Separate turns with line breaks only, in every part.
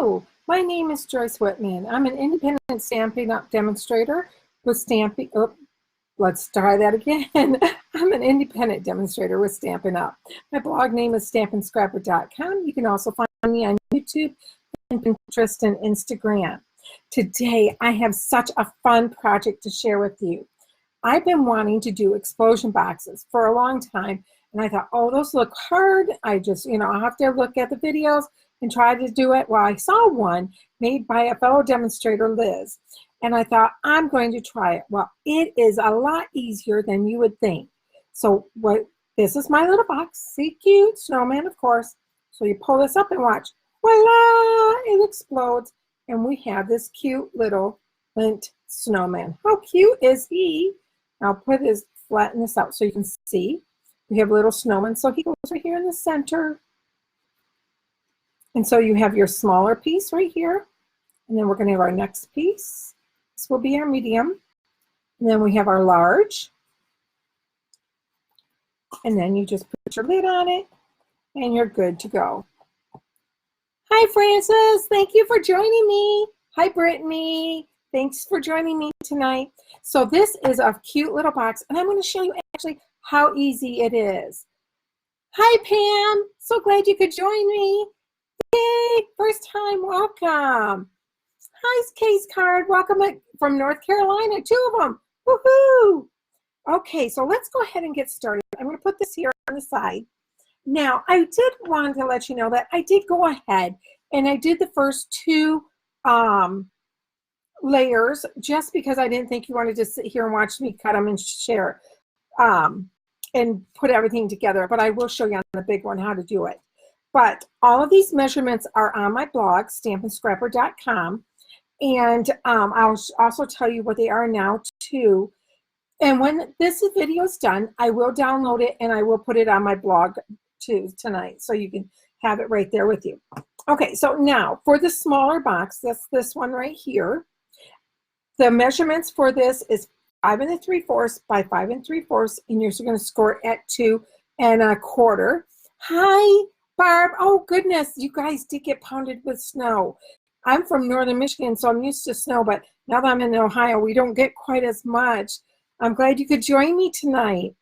Hello, my name is Joyce Whitman. I'm an independent Stampin' Up! Demonstrator with Stampin' Up! Let's try that again. I'm an independent demonstrator with Stampin' Up! My blog name is stampandscrapper.com. You can also find me on YouTube and Pinterest and Instagram. Today, I have such a fun project to share with you. I've been wanting to do explosion boxes for a long time, and I thought, oh, those look hard. I'll have to look at the videos and try to do it. Well, I saw one made by a fellow demonstrator, Liz, and I thought, I'm going to try it. Well, it is a lot easier than you would think. So this is my little box. See, cute snowman, of course. So you pull this up and watch. Voila, it explodes. And we have this cute little lint snowman. How cute is he? I'll flatten this out so you can see. We have a little snowman. So he goes right here in the center. And so you have your smaller piece right here. And then we're going to have our next piece. This will be our medium. And then we have our large. And then you just put your lid on it. And you're good to go. Hi, Frances. Thank you for joining me. Hi, Brittany. Thanks for joining me tonight. So this is a cute little box, and I'm going to show you actually how easy it is. Hi, Pam. So glad you could join me. Yay, first time, welcome. Hi, Case Card. Welcome from North Carolina, 2 of them. Woohoo! Okay, so let's go ahead and get started. I'm going to put this here on the side. Now, I did want to let you know that I did go ahead and I did the first 2 layers just because I didn't think you wanted to sit here and watch me cut them and share and put everything together. But I will show you on the big one how to do it. But all of these measurements are on my blog, stampandscrapper.com. And I'll also tell you what they are now too. And when this video is done, I will download it and I will put it on my blog too tonight, so you can have it right there with you. Okay, so now for the smaller box, that's this one right here. The measurements for this is 5 3/4 by 5 3/4, and you're going to score it at 2 1/4. Hi, Barb. Oh goodness, you guys did get pounded with snow. I'm from northern Michigan, so I'm used to snow, but now that I'm in Ohio, we don't get quite as much. I'm glad you could join me tonight.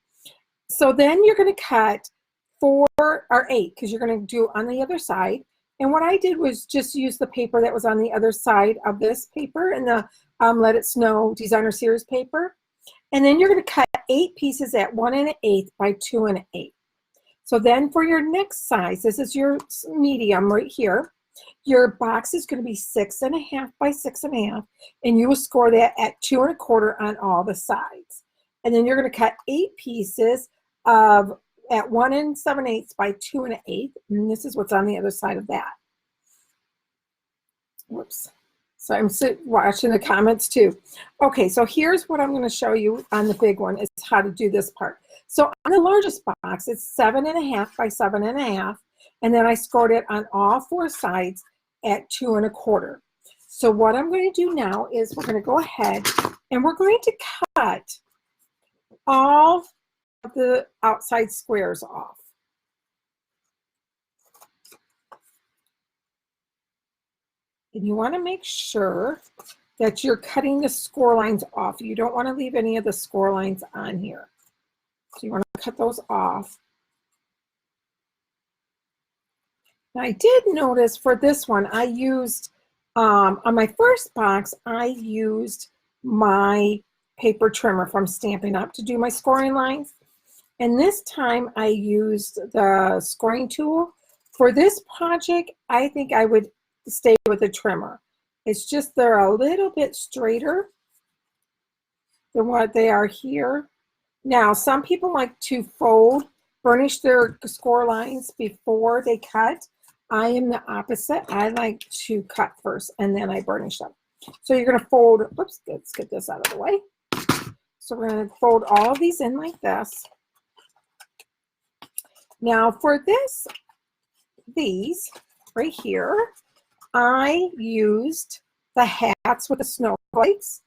So then you're going to cut 4 or 8 because you're going to do on the other side. And what I did was just use the paper that was on the other side of this paper and the Let It Snow Designer Series paper. And then you're going to cut 8 pieces at 1 1/8 by 2 1/8. So then for your next size, this is your medium right here. Your box is going to be 6 1/2 by 6 1/2, and you will score that at 2 1/4 on all the sides. And then you're going to cut 8 pieces at 1 7/8 by 2 1/8, and this is what's on the other side of that. Whoops. So I'm watching the comments too. Okay, so here's what I'm going to show you on the big one is how to do this part. So on the largest box, it's 7 1/2 by 7 1/2, and then I scored it on all 4 sides at 2 1/4. So what I'm going to do now is we're going to go ahead and we're going to cut all of the outside squares off. And you want to make sure that you're cutting the score lines off. You don't want to leave any of the score lines on here. So you want to cut those off. Now I did notice for this one, I used, on my first box, I used my paper trimmer from Stampin' Up! To do my scoring lines. And this time I used the scoring tool. For this project, I think I would stay with the trimmer. It's just they're a little bit straighter than what they are here. Now, some people like to burnish their score lines before they cut. I am the opposite. I like to cut first and then I burnish them. So you're going to fold, oops, let's get this out of the way. So we're going to fold all of these in like this. Now for these right here, I used the hats with the snowflakes,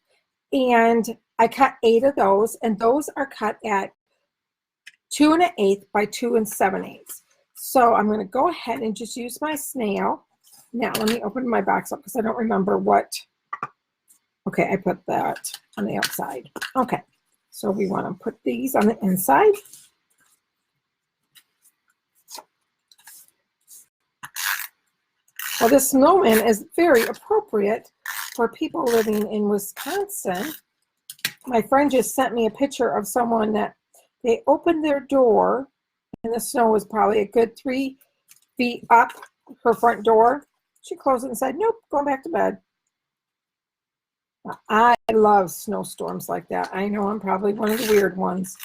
and I cut 8 of those, and those are cut at 2 1/8 by 2 7/8. So I'm going to go ahead and just use my snail Now, let me open my box up because I don't remember what. Okay, I put that on the outside. Okay, so we want to put these on the inside. Well, this snowman is very appropriate for people living in Wisconsin. My friend just sent me a picture of someone that they opened their door and the snow was probably a good 3 feet up her front door. She closed it and said, nope, going back to bed. I love snowstorms like that. I know I'm probably one of the weird ones,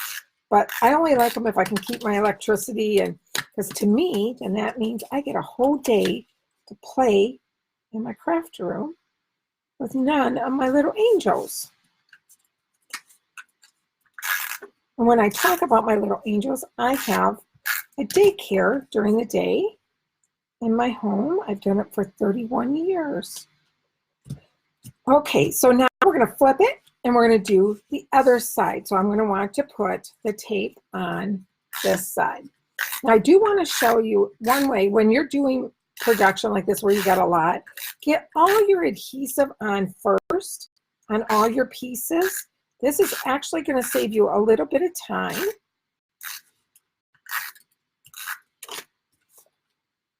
but I only like them if I can keep my electricity, and because to me, then that means I get a whole day to play in my craft room with none of my little angels. And when I talk about my little angels, I have a daycare during the day in my home. I've done it for 31 years. Okay, so now we're going to flip it and we're going to do the other side. So I'm going to want to put the tape on this side. Now I do want to show you one way when you're doing production like this where you got a lot, get all your adhesive on first on all your pieces. This is actually going to save you a little bit of time.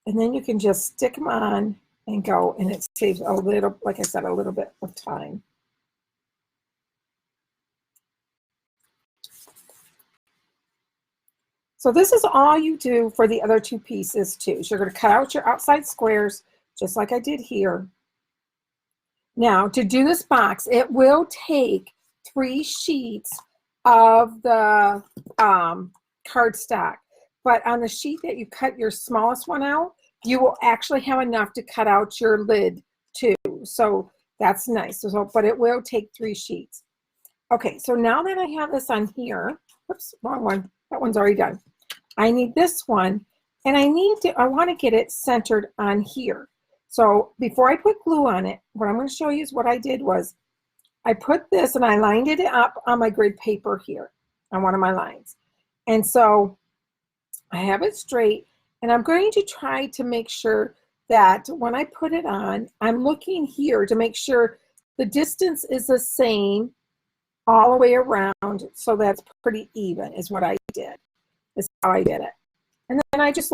And then you can just stick them on and go, and it saves a little, like I said, a little bit of time. So this is all you do for the other two pieces too. So you're going to cut out your outside squares just like I did here. Now to do this box, it will take 3 sheets of the cardstock. But on the sheet that you cut your smallest one out, you will actually have enough to cut out your lid too. So that's nice. So, but it will take 3 sheets. Okay, so now that I have this on here, whoops, wrong one. That one's already done. I need this one, and I want to get it centered on here. So before I put glue on it, what I'm going to show you is what I did was I put this and I lined it up on my grid paper here on one of my lines. And so I have it straight, and I'm going to try to make sure that when I put it on, I'm looking here to make sure the distance is the same all the way around, so that's pretty even is what I did. Is how I did it. And then I just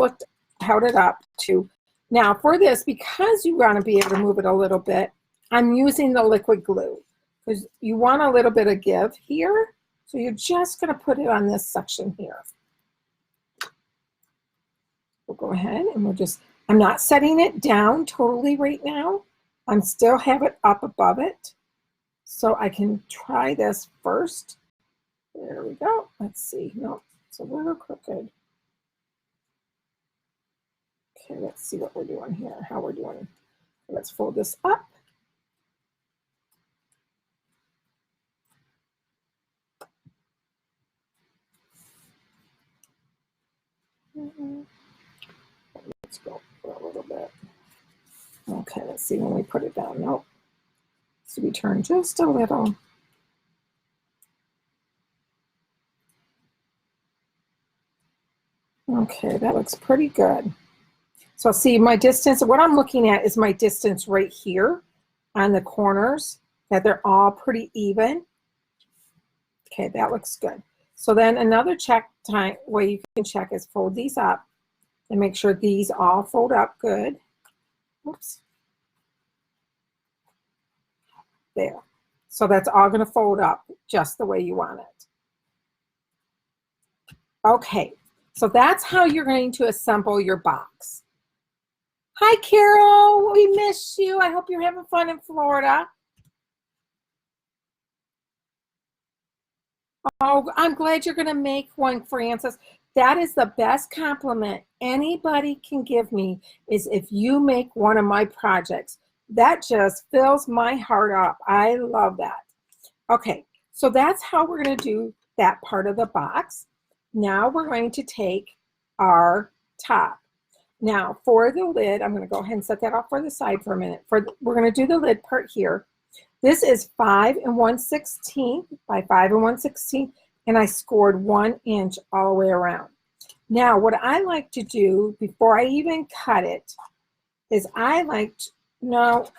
held it up to, now for this, because you want to be able to move it a little bit, I'm using the liquid glue because you want a little bit of give here. So you're just going to put it on this section here. We'll go ahead and we'll just, I'm not setting it down totally right now. I'm still have it up above it. So I can try this first. There we go. Let's see. No, it's a little crooked. Okay, let's see what we're doing here, how we're doing. Let's fold this up. Let's go for a little bit. Okay, let's see when we put it down. Nope. So we turn just a little. Okay, that looks pretty good. So see my distance, what I'm looking at is my distance right here on the corners, that they're all pretty even. Okay, that looks good. So then another check time way you can check is fold these up and make sure these all fold up good. Oops. There. So that's all going to fold up just the way you want it. Okay, so that's how you're going to assemble your box. Hi, Carol. We miss you. I hope you're having fun in Florida. Oh, I'm glad you're going to make one, Francis. That is the best compliment anybody can give me is if you make one of my projects. That just fills my heart up. I love that. Okay, so that's how we're going to do that part of the box. Now we're going to take our top. Now for the lid, I'm going to go ahead and set that off for the side for a minute. We're going to do the lid part here. This is 5 1/16 by 5 1/16, and I scored 1 inch all the way around. Now what I like to do before I even cut it is I liked, no,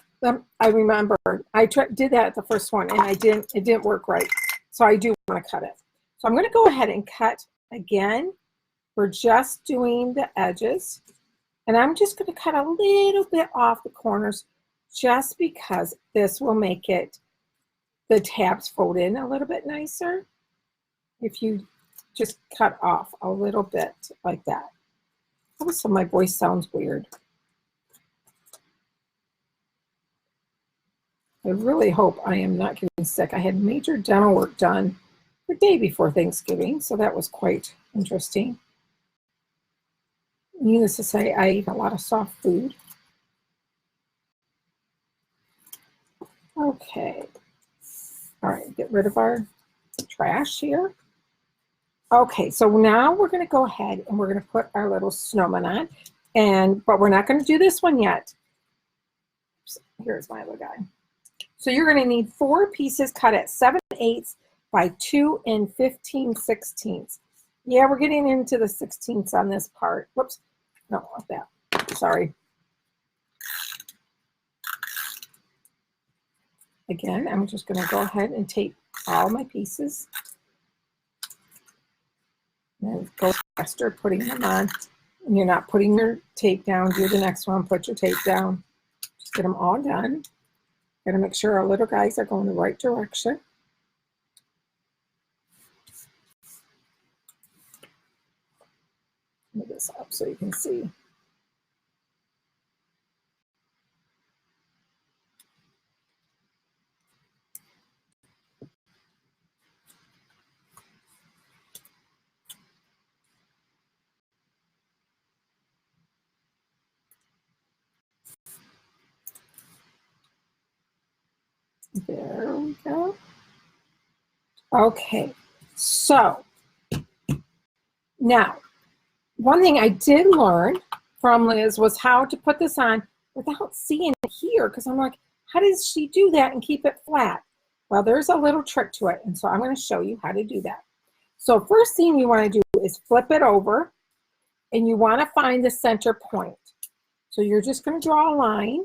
I remember I did that at the first one and it didn't work right. So I do want to cut it. So I'm going to go ahead and cut again. We're just doing the edges. And I'm just going to cut a little bit off the corners just because this will make it, the tabs fold in a little bit nicer. If you just cut off a little bit like that. Also, my voice sounds weird. I really hope I am not getting sick. I had major dental work done the day before Thanksgiving, so that was quite interesting. Needless to say, I eat a lot of soft food. Okay. All right, get rid of our trash here. Okay, so now we're going to go ahead and we're going to put our little snowman on, but we're not going to do this one yet. Here's my little guy. So you're going to need 4 pieces cut at 7/8 by 2 15/16. Yeah, we're getting into the 16ths on this part. Whoops, I don't want that. Sorry. Again, I'm just going to go ahead and tape all my pieces. And go faster putting them on. And you're not putting your tape down. Do the next one, put your tape down. Just get them all done. Got to make sure our little guys are going the right direction. Move this up so you can see. There we go. Okay, so now, one thing I did learn from Liz was how to put this on without seeing it here, because I'm like, how does she do that and keep it flat? Well, there's a little trick to it, and so I'm going to show you how to do that. So first thing you want to do is flip it over, and you want to find the center point. So you're just going to draw a line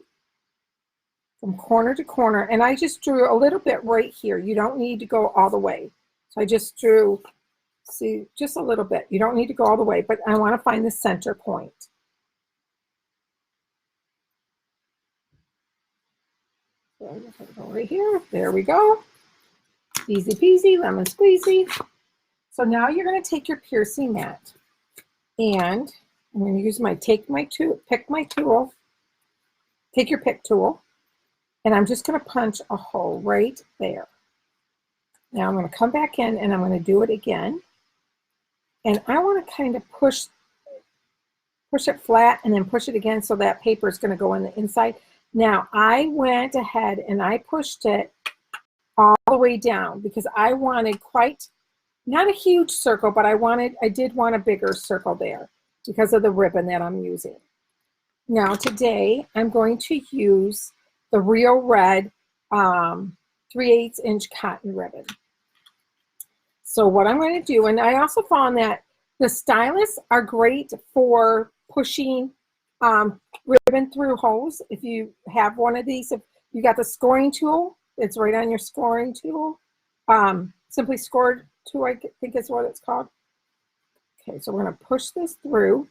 from corner to corner, and I just drew a little bit right here. You don't need to go all the way. So I just drew, see, just a little bit. You don't need to go all the way, but I want to find the center point. So I'm just going to go right here. There we go. Easy peasy, lemon squeezy. So now you're going to take your piercing mat, and I'm going to use my pick my tool. Take your pick tool. And I'm just going to punch a hole right there. Now I'm going to come back in and I'm going to do it again. And I want to kind of push it flat and then push it again so that paper is going to go in the inside. Now I went ahead and I pushed it all the way down because I wanted not a huge circle, but I did want a bigger circle there because of the ribbon that I'm using. Now today I'm going to use the Real Red 3/8 inch cotton ribbon. So what I'm going to do, and I also found that the stylus are great for pushing ribbon through holes. If you have one of these, if you got the scoring tool, it's right on your scoring tool. Simply Scored tool, I think is what it's called. Okay, so we're going to push this through.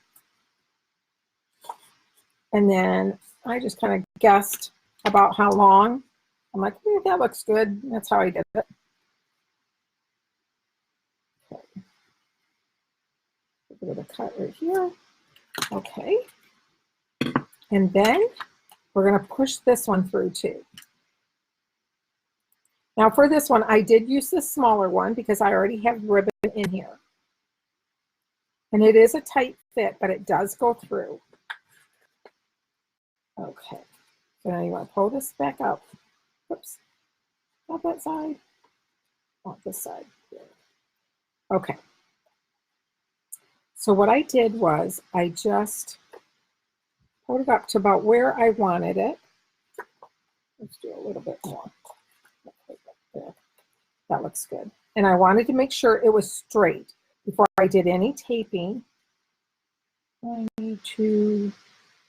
And then I just kind of guessed about how long. I'm like, that looks good. That's how I did it. Okay. A bit of a cut right here. Okay. And then we're going to push this one through too. Now for this one, I did use the smaller one because I already have ribbon in here. And it is a tight fit, but it does go through. Okay. So now you want to pull this back up. Oops. Not that side. Not this side. Okay. So what I did was I just pulled it up to about where I wanted it. Let's do a little bit more. There. That looks good. And I wanted to make sure it was straight before I did any taping. I need to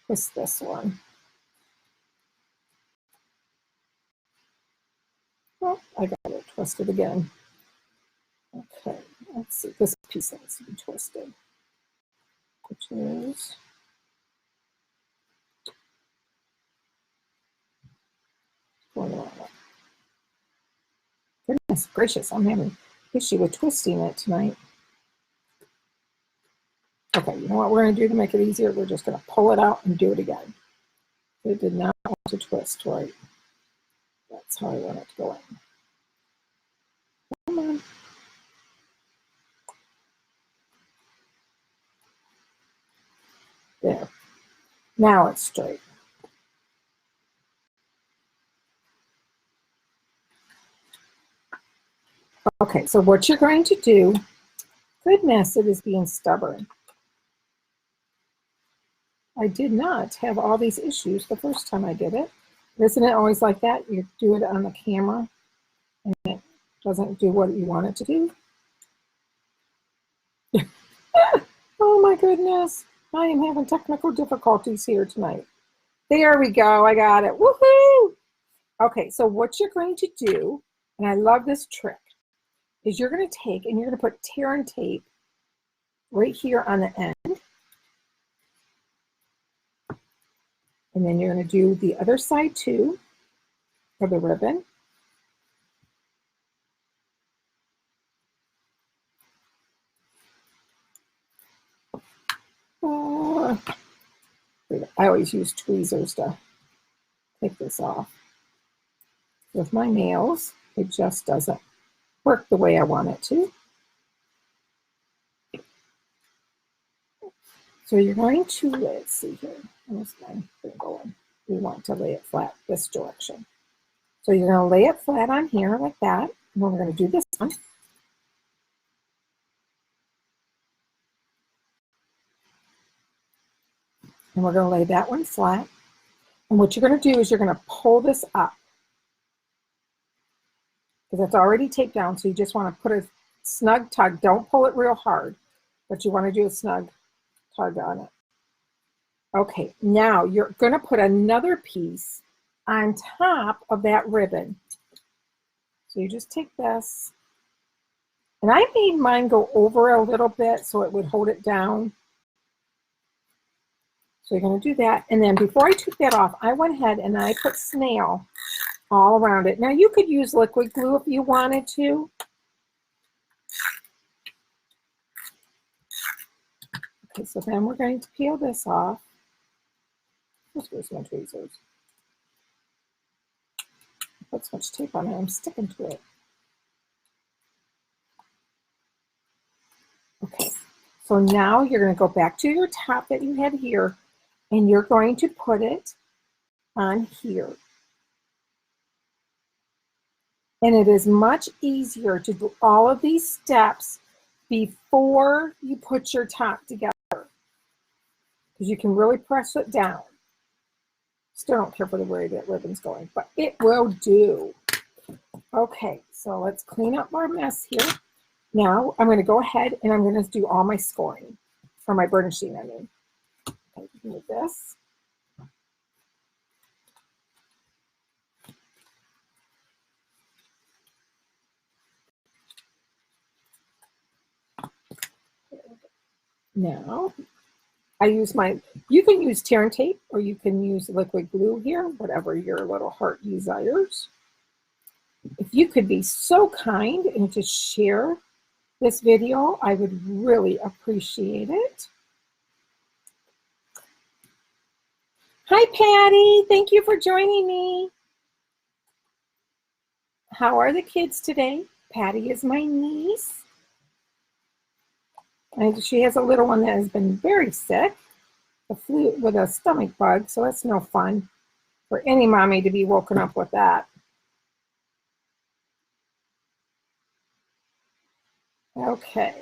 twist this one. Oh, I got it twisted again. Okay, let's see. This piece needs to be twisted, which is going on. Goodness gracious, I'm having issue with twisting it tonight. Okay, you know what we're going to do to make it easier? We're just going to pull it out and do it again. It did not want to twist right. That's how I want it to go in. Come on. There. Now it's straight. Okay, so what you're going to do, goodness, it is being stubborn. I did not have all these issues the first time I did it. Isn't it always like that? You do it on the camera and it doesn't do what you want it to do. Oh my goodness. I am having technical difficulties here tonight. There we go. I got it. Woohoo! Okay, so what you're going to do, and I love this trick, is you're going to take and you're going to put tear and tape right here on the end. And then you're going to do the other side too for the ribbon. I always use tweezers to take this off. With my nails, it just doesn't work the way I want it to. So you're going to, let's see here, where's my thing going? We want to lay it flat this direction. So you're going to lay it flat on here like that. And then we're going to do this one. And we're going to lay that one flat. And what you're going to do is you're going to pull this up. Because it's already taped down, so you just want to put a snug tug. Don't pull it real hard, but you want to do a snug tug on it. Okay, now you're going to put another piece on top of that ribbon. So you just take this, and I made mine go over a little bit so it would hold it down. So you're going to do that, and then before I took that off, I went ahead and I put snail all around it. Now you could use liquid glue if you wanted to. Okay, so then we're going to peel this off. Where's my tweezers? I put so much tape on it, I'm sticking to it. Okay, so now you're going to go back to your top that you had here, and you're going to put it on here. And it is much easier to do all of these steps before you put your top together, because you can really press it down. Still don't care for the way that ribbon's going, but it will do. Okay, so let's clean up our mess here. Now I'm going to go ahead and I'm going to do all my scoring, or my burnishing, I mean. Okay, do this. Now, I use you can use tear and tape, or you can use liquid glue here, whatever your little heart desires. If you could be so kind and just share this video, I would really appreciate it. Hi, Patty. Thank you for joining me. How are the kids today? Patty is my niece. And she has a little one that has been very sick, the flu with a stomach bug, so that's no fun for any mommy to be woken up with that. Okay.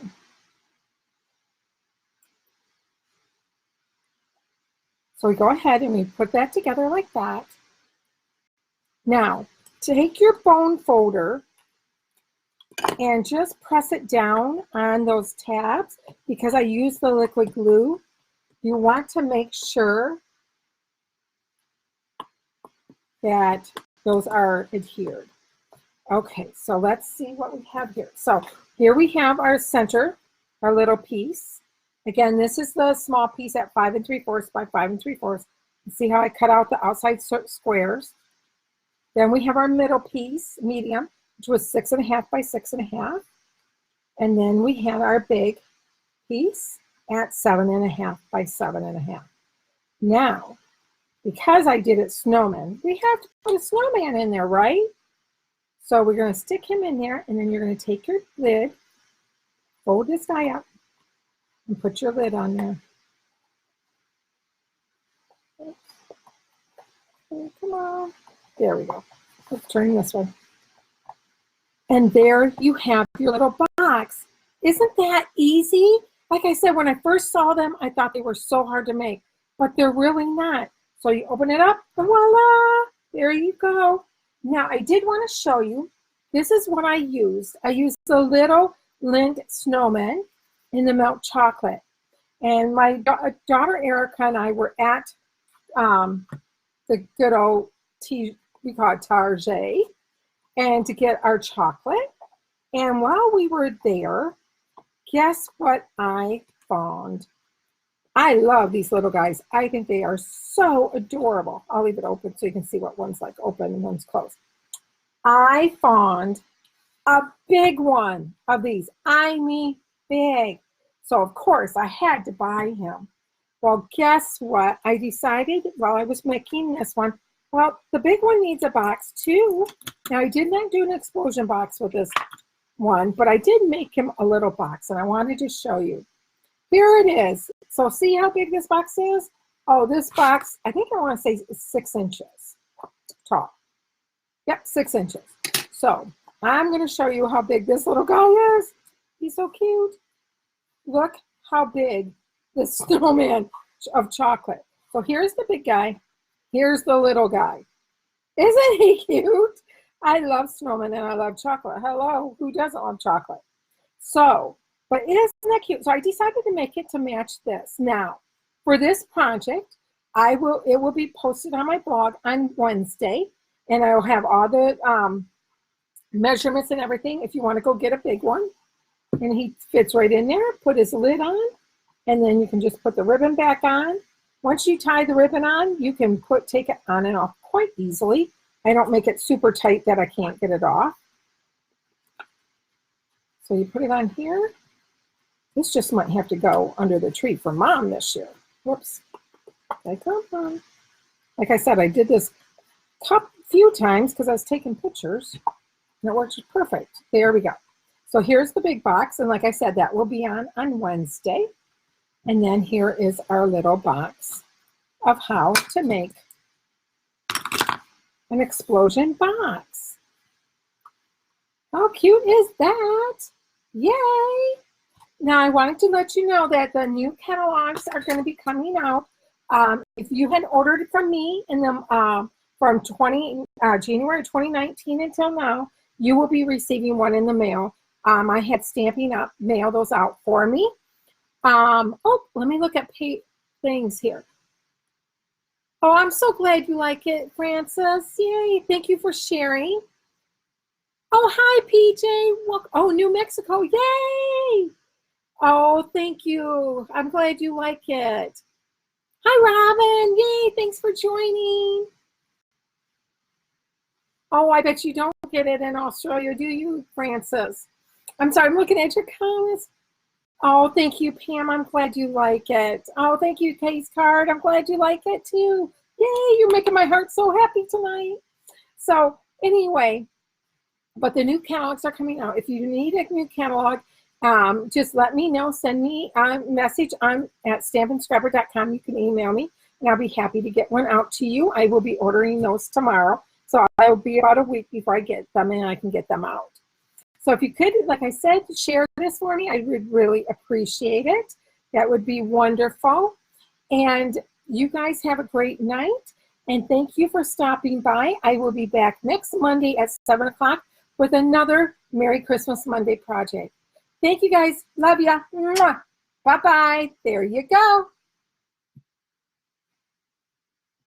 So we go ahead and we put that together like that. Now, take your bone folder and just press it down on those tabs. Because I use the liquid glue, you want to make sure that those are adhered. Okay, so let's see what we have here. So here we have our center, our little piece. Again, this is the small piece at 5 3/4 by 5 3/4. See how I cut out the outside squares. Then we have our middle piece, medium, which was 6 1/2 by 6 1/2. And then we have our big piece at 7 1/2 by 7 1/2. Now, because I did it snowman, we have to put a snowman in there, right? So we're going to stick him in there, and then you're going to take your lid, fold this guy up, and put your lid on there. Okay, come on. There we go. Let's turn this way. And there you have your little box. Isn't that easy? Like I said, when I first saw them, I thought they were so hard to make, but they're really not. So you open it up, and voila, there you go. Now, I did want to show you, this is what I used. I used the little Lindt snowman in the milk chocolate. And my daughter Erica and I were at the good old we call it Target, and to get our chocolate. And while we were there, guess what I found? I love these little guys. I think they are so adorable. I'll leave it open so you can see what one's like open and one's closed. I found a big one of these. I mean big. So of course I had to buy him. Well, guess what? I decided while I was making this one, well, the big one needs a box too. Now I did not do an explosion box with this one, but I did make him a little box, and I wanted to show you. Here it is. So see how big this box is? Oh, this box, I think I want to say 6 inches tall. Yep, 6 inches. So I'm going to show you how big this little guy is. He's so cute. Look how big this snowman of chocolate. So here's the big guy. Here's the little guy. Isn't he cute? I love snowmen and I love chocolate. Hello, who doesn't love chocolate? So, but isn't that cute? So I decided to make it to match this. Now, for this project, it will be posted on my blog on Wednesday, and I will have all the measurements and everything if you want to go get a big one. And he fits right in there. Put his lid on, and then you can just put the ribbon back on. Once you tie the ribbon on, you can take it on and off quite easily. I don't make it super tight that I can't get it off. So you put it on here. This just might have to go under the tree for Mom this year. Whoops. Like I said, I did this few times because I was taking pictures, and it works perfect. There we go. So here's the big box, and like I said, that will be on Wednesday. And then here is our little box of how to make an explosion box. How cute is that? Yay! Now I wanted to let you know that the new catalogs are going to be coming out. If you had ordered from me in them from January 2019 until now, you will be receiving one in the mail. I had Stampin' Up! Mail those out for me. Oh, let me look at things here. Oh, I'm so glad you like it, Francis. Yay, thank you for sharing. Oh, hi, PJ. Oh, New Mexico, yay. Oh, thank you. I'm glad you like it. Hi, Robin. Yay, thanks for joining. Oh, I bet you don't get it in Australia, do you, Francis? I'm sorry, I'm looking at your comments. Oh, thank you, Pam. I'm glad you like it. Oh, thank you, Case Card. I'm glad you like it too. Yay, you're making my heart so happy tonight. So anyway, but the new catalogs are coming out. If you need a new catalog, just let me know. Send me a message at stampandscrapper.com. You can email me, and I'll be happy to get one out to you. I will be ordering those tomorrow. So I'll be about a week before I get them, and I can get them out. So if you could, like I said, share this for me, I would really appreciate it. That would be wonderful. And you guys have a great night. And thank you for stopping by. I will be back next Monday at 7 o'clock with another Merry Christmas Monday project. Thank you guys. Love ya. Bye-bye. There you go.